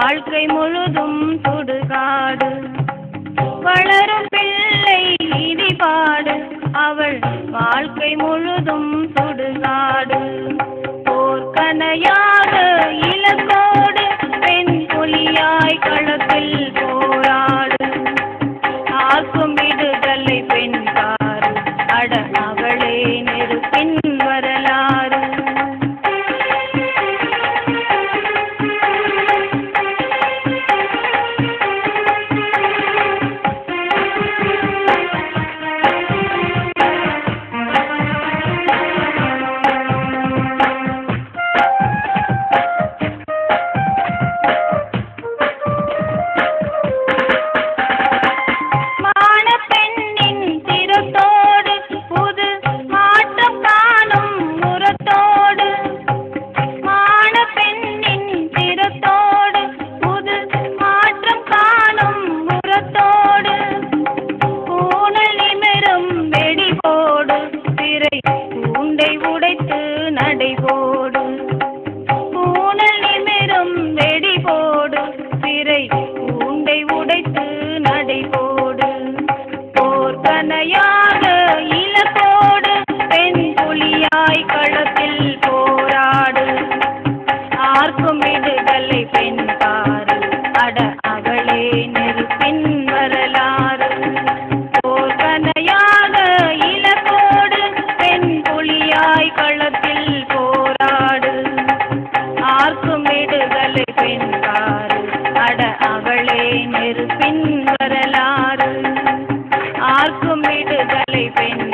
வாழ்க்கை முழுதும் சுடுகாடு. வளரும் பிள்ளை இடிபாடு, அவள் வாழ்க்கை முழுதும் சுடுகாடு. போர்க்கனையாக இலக்கோடு பெண் புலியாய் களத்தில் போராடு. ஆக்கும் விடுதலை பெண் பாரு, அட அவளே நெருப்பின் வரலாறு. நடைபோடு பூனல் நிமிரும் வெடிபோடு, சிறை பூண்டை உடைத்து நடைபோடு. போர்க்கனையாக இலக்கோடு பெண் புலியாய் களத்தில் போராடு. ஆர்க்கும் விடுதலை பெண் பாரு, அட அவளே நெருப்பின் வரலாறு. போர்க்கனையாக இலக்கோடு பெண் புலியாய் களத்தில் போராடு. ஆர்க்கும் விடுதலை பெண் பாரு, அட அவளே நெருப்பின் வரலாறு. ஆர்க்கும் விடுதலை பெண்